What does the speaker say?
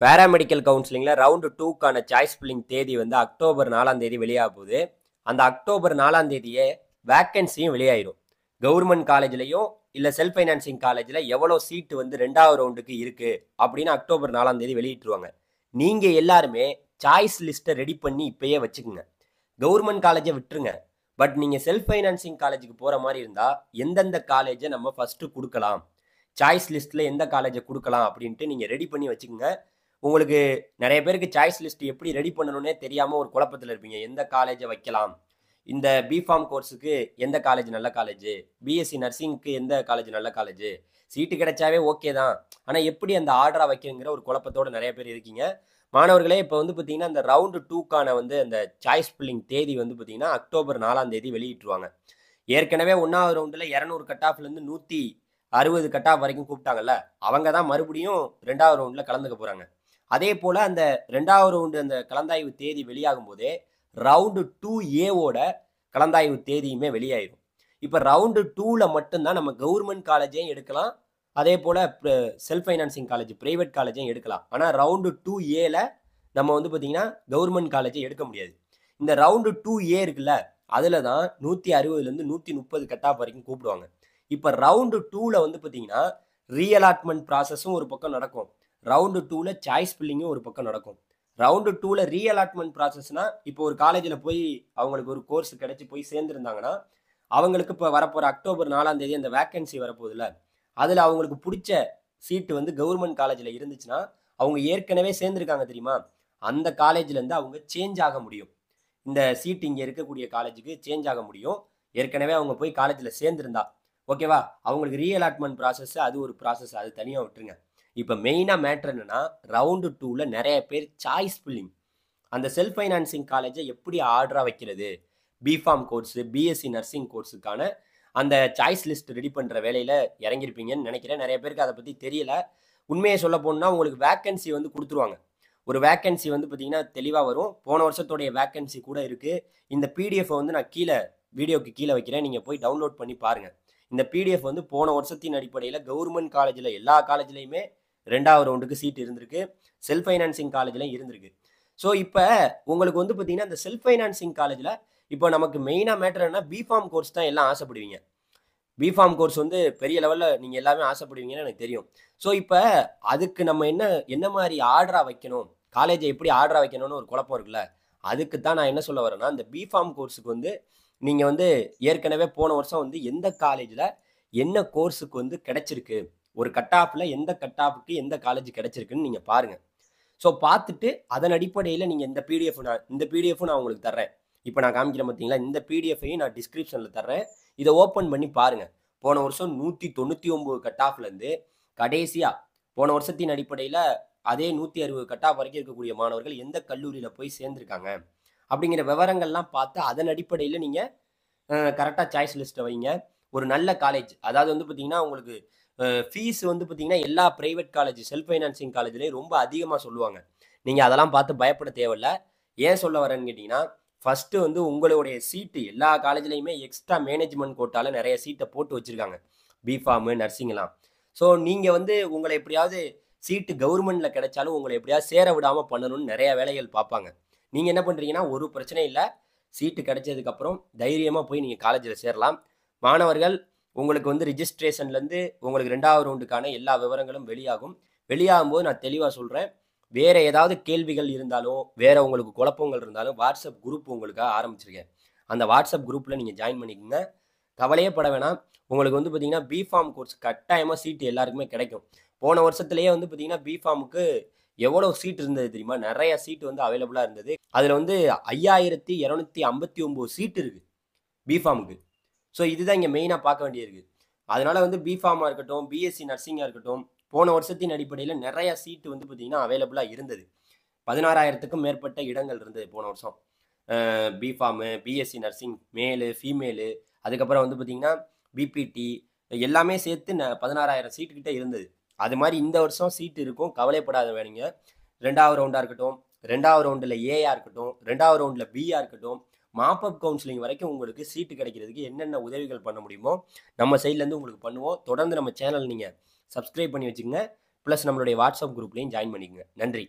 Paramedical கவுன்சிலிங்ல round 2க்கான choice filling தேதி வந்து October 4ஆம் தேதி வெளியாக போகுது. அந்த அக்டோபர் 4ஆம் தேதியே வேக்கன்சியும் வெளியாயிரும். கவர்மெண்ட் காலேஜ்லயும் இல்ல செல்ஃப் ஃபைனான்சிங் காலேஜ்ல எவ்வளவு சீட் வந்து 2வது ரவுண்டுக்கு இருக்கு அப்படின்னு அக்டோபர் 4ஆம் தேதி வெளியிட்டுருவாங்க. நீங்க எல்லாருமே சாய்ஸ் லிஸ்ட்டை ரெடி பண்ணி இப்பயே வச்சுக்கோங்க. கவர்மெண்ட் காலேஜை விட்டுருங்க. பட் நீங்க செல்ஃப் ஃபைனான்சிங் காலேஜுக்கு போற மாதிரி இருந்தா எந்தெந்த காலேஜை நம்ம ஃபர்ஸ்ட் கொடுக்கலாம், சாய்ஸ் லிஸ்ட்ல எந்த காலேஜை கொடுக்கலாம் அப்படின்ட்டு நீங்க ரெடி பண்ணி வச்சுக்கோங்க. உங்களுக்கு நிறைய பேருக்கு சாய்ஸ் லிஸ்ட் எப்படி ரெடி பண்ணணும்னே தெரியாம ஒரு குழப்பத்தில் இருப்பீங்க. எந்த காலேஜை வைக்கலாம், இந்த பிஃபார்ம் கோர்ஸுக்கு எந்த காலேஜ் நல்ல காலேஜ், பிஎஸ்சி நர்சிங்க்கு எந்த காலேஜ் நல்ல காலேஜ், சீட்டு கிடைச்சாவே ஓகே தான், ஆனால் எப்படி அந்த ஆர்டரா வைக்கணுங்கிற ஒரு குழப்பத்தோட நிறைய பேர் இருக்கீங்க. மாணவர்களே, இப்போ வந்து பார்த்தீங்கன்னா இந்த ரவுண்டு 2க்கான வந்து அந்த சாய்ஸ் ஃபில்லிங் தேதி வந்து பார்த்தீங்கன்னா அக்டோபர் 4ஆம் தேதி வெளியிட்டுருவாங்க. ஏற்கனவே 1வது ரவுண்டில் 200 கட் ஆஃப்லேருந்து 160 கட் ஆஃப் வரைக்கும் கூப்பிட்டாங்கல்ல, அவங்க தான் மறுபடியும் 2வது ரவுண்டில் கலந்துக்க போகிறாங்க. அதே போல் அந்த 2வது ரவுண்டு அந்த கலந்தாய்வு தேதி வெளியாகும் போதே ரவுண்டு 2ஏவோட கலந்தாய்வு தேதியுமே வெளியாயிடும். இப்போ ரவுண்டு 2ல் மட்டும்தான் நம்ம கவர்மெண்ட் காலேஜையும் எடுக்கலாம், அதே போல் செல்ஃப் ஃபைனான்சிங் காலேஜ் பிரைவேட் காலேஜையும் எடுக்கலாம். ஆனால் ரவுண்டு 2ஏல நம்ம வந்து பார்த்தீங்கன்னா கவர்மெண்ட் காலேஜை எடுக்க முடியாது. இந்த ரவுண்டு 2ஏ இருக்குல்ல, அதில் தான் 160லேருந்து 130 கட் ஆஃப் வரைக்கும் கூப்பிடுவாங்க. இப்போ ரவுண்டு 2ல் வந்து பார்த்தீங்கன்னா ரீஅலாட்மெண்ட் ப்ராசஸும் ஒரு பக்கம் நடக்கும், ரவுண்டு 2ல் சாய்ஸ் ஃபில்லிங்கும் ஒரு பக்கம் நடக்கும். ரவுண்டு 2ல் ரீஅலாட்மெண்ட் ப்ராசஸ்னா, இப்போ ஒரு காலேஜில் போய் அவங்களுக்கு ஒரு கோர்ஸ் கிடைச்சி போய் சேர்ந்துருந்தாங்கன்னா அவங்களுக்கு இப்போ வரப்போகிற அக்டோபர் 4ஆம் தேதி அந்த வேக்கன்சி வரப்போகுதுல்ல, அதில் அவங்களுக்கு பிடிச்ச சீட்டு வந்து கவர்மெண்ட் காலேஜில் இருந்துச்சுன்னா அவங்க ஏற்கனவே சேர்ந்துருக்காங்க தெரியுமா, அந்த காலேஜ்லேருந்து அவங்க சேஞ்ச் ஆக முடியும். இந்த சீட் இங்கே இருக்கக்கூடிய காலேஜுக்கு சேஞ்ச் ஆக முடியும், ஏற்கனவே அவங்க போய் காலேஜில் சேர்ந்துருந்தா. ஓகேவா? அவங்களுக்கு ரீஅலாட்மெண்ட் ப்ராசஸ் அது ஒரு ப்ராசஸ், அது தனியாக விட்டுருங்க. இப்போ மெயினாக மேட்ரு என்னன்னா, ரவுண்டு 2ல் நிறைய பேர் சாய்ஸ் ஃபில்லிங் அந்த செல்ஃப் ஃபைனான்சிங் காலேஜை எப்படி ஆர்டராக வைக்கிறது, பிஃபார்ம் கோர்ஸு பிஎஸ்சி நர்சிங் கோர்ஸுக்கான அந்த சாய்ஸ் லிஸ்ட் ரெடி பண்ணுற வேலையில் இறங்கியிருப்பீங்கன்னு நினைக்கிறேன். நிறைய பேருக்கு அதை பற்றி தெரியல. உண்மையை சொல்ல போனால் உங்களுக்கு வேக்கன்சி வந்து கொடுத்துருவாங்க. ஒரு வேக்கன்சி வந்து பார்த்தீங்கன்னா தெளிவாக வரும். போன வருஷத்துடைய வேக்கன்சி கூட இருக்குது. இந்த பிடிஎஃப் வந்து நான் வீடியோக்கு கீழே வைக்கிறேன், நீங்கள் போய் டவுன்லோட் பண்ணி பாருங்கள். இந்த பிடிஎஃப் வந்து போன வருஷத்தின் அடிப்படையில் கவர்மெண்ட் காலேஜில் எல்லா காலேஜ்லேயுமே 2வது ரவுண்டுக்கு சீட் இருந்திருக்கு, செல்ஃப் ஃபைனான்சிங் காலேஜ்லையும் இருந்திருக்கு. ஸோ இப்போ உங்களுக்கு வந்து பார்த்தீங்கன்னா இந்த செல்ஃப் ஃபைனான்சிங் காலேஜில் இப்போ நமக்கு மெயினாக மேட்டர் என்ன, பிஃபார்ம் கோர்ஸ் தான் எல்லாம் ஆசைப்படுவீங்க. பிஃபார்ம் கோர்ஸ் வந்து பெரிய லெவலில் நீங்கள் எல்லாமே ஆசைப்படுவீங்கன்னு எனக்கு தெரியும். ஸோ இப்போ அதுக்கு நம்ம என்ன மாதிரி ஆர்டராக வைக்கணும், காலேஜை எப்படி ஆர்டராக வைக்கணும்னு ஒரு குழப்பம் இருக்குல்ல, அதுக்கு தான் நான் என்ன சொல்ல வரேன்னா, இந்த பிஃபார்ம் கோர்ஸுக்கு வந்து நீங்கள் வந்து ஏற்கனவே போன வருஷம் வந்து எந்த காலேஜில் என்ன கோர்ஸுக்கு வந்து கிடைச்சிருக்கு, ஒரு கட் ஆஃபில் எந்த கட் ஆஃபுக்கு எந்த காலேஜ் கிடைச்சிருக்குன்னு நீங்கள் பாருங்கள். ஸோ பார்த்துட்டு அதன் அடிப்படையில் நீங்கள் இந்த பிடிஎஃப்பும் நான் உங்களுக்கு தர்றேன். இப்போ நான் காமிக்கிறேன் பார்த்தீங்களா, இந்த பிடிஎஃப்பையும் நான் டிஸ்கிரிப்ஷனில் தர்றேன். இதை ஓப்பன் பண்ணி பாருங்கள். போன வருஷம் 199 கட் ஆஃப்லேருந்து கடைசியாக போன வருஷத்தின் அடிப்படையில் அதே 160 கட் ஆஃப் வரைக்கும் இருக்கக்கூடிய மாணவர்கள் எந்த கல்லூரியில் போய் சேர்ந்துருக்காங்க அப்படிங்கிற விவரங்கள்லாம் பார்த்து அதன் அடிப்படையில் நீங்கள் கரெக்டாக சாய்ஸ் லிஸ்ட்டை வைங்க. ஒரு நல்ல காலேஜ், அதாவது வந்து பார்த்தீங்கன்னா உங்களுக்கு ஃபீஸ் வந்து பார்த்தீங்கன்னா எல்லா ப்ரைவேட் காலேஜ் செல்ஃப் ஃபைனான்சிங் காலேஜ்லேயும் ரொம்ப அதிகமாக சொல்லுவாங்க. நீங்கள் அதெல்லாம் பார்த்து பயப்பட தேவையில்ல. ஏன் சொல்ல வரேன்னு கேட்டிங்கன்னா, ஃபஸ்ட்டு வந்து உங்களுடைய சீட்டு எல்லா காலேஜ்லேயுமே எக்ஸ்ட்ரா மேனேஜ்மெண்ட் கோட்டாவில் நிறைய சீட்டை போட்டு வச்சுருக்காங்க, பிஃபார்மு நர்சிங்லாம். ஸோ நீங்கள் வந்து உங்களை எப்படியாவது சீட்டு கவர்மெண்ட்டில் கிடைச்சாலும் உங்களை எப்படியாவது சேர விடாமல் பண்ணணும்னு நிறையா வேலைகள் பார்ப்பாங்க. நீங்கள் என்ன பண்ணுறீங்கன்னா, ஒரு பிரச்சனையும் இல்லை, சீட்டு கிடைச்சதுக்கப்புறம் தைரியமாக போய் நீங்கள் காலேஜில் சேரலாம். மாணவர்கள், உங்களுக்கு வந்து ரிஜிஸ்ட்ரேஷன்லேருந்து உங்களுக்கு 2வது ரவுண்டுக்கான எல்லா விவரங்களும் வெளியாகும். வெளியாகும்போது நான் தெளிவாக சொல்கிறேன். வேறு ஏதாவது கேள்விகள் இருந்தாலும், வேறு உங்களுக்கு குழப்பங்கள் இருந்தாலும் வாட்ஸ்அப் குரூப் உங்களுக்காக ஆரம்பிச்சிருக்கேன். அந்த வாட்ஸ்அப் குரூப்பில் நீங்கள் ஜாயின் பண்ணிக்கோங்க. கவலையே பட வேணாம். உங்களுக்கு வந்து பார்த்தீங்கன்னா பிஃபார்ம் கோர்ஸ் கட்டாயமாக சீட்டு எல்லாருக்குமே கிடைக்கும். போன வருஷத்துலேயே வந்து பார்த்தீங்கன்னா பிஃபார்முக்கு எவ்வளோ சீட் இருந்தது தெரியுமா, நிறைய சீட்டு வந்து அவைலபிளாக இருந்தது. அதில் வந்து 5259 சீட்டு இருக்குது பிஃபார்முக்கு. ஸோ இதுதான் இங்கே மெயினாக பார்க்க வேண்டியிருக்கு. அதனால் வந்து பிஃபார்மாக இருக்கட்டும், பிஎஸ்சி நர்சிங்காக இருக்கட்டும், போன வருஷத்தின் அடிப்படையில் நிறையா சீட்டு வந்து பார்த்திங்கன்னா அவைலபிளாக இருந்தது. 16,000க்கும் மேற்பட்ட இடங்கள் இருந்தது போன வருஷம். பிஃபார்மு, பிஎஸ்சி நர்சிங், மேலு ஃபீமேலு, அதுக்கப்புறம் வந்து பார்த்திங்கன்னா பிபிடி எல்லாமே சேர்த்து 16,000 சீட்டுக்கிட்ட இருந்தது. அது மாதிரி இந்த வருஷம் சீட்டு இருக்கும், கவலைப்படாத வேணுங்க. 2வது ரவுண்டாக இருக்கட்டும், 2வது ரவுண்டில் ஏஆ இருக்கட்டும், 2வது ரவுண்டில் பிஆ இருக்கட்டும், மாப்பப் கவுன்சிலிங் வரைக்கும் உங்களுக்கு சீட்டு கிடைக்கிறதுக்கு என்னென்ன உதவிகள் பண்ண முடியுமோ நம்ம சைட்லேருந்து உங்களுக்கு பண்ணுவோம். தொடர்ந்து நம்ம சேனல் நீங்கள் சப்ஸ்கிரைப் பண்ணி வச்சுக்கோங்க. ப்ளஸ் நம்மளுடைய வாட்ஸ்அப் குரூப்லையும் ஜாயின் பண்ணிக்கங்க. நன்றி.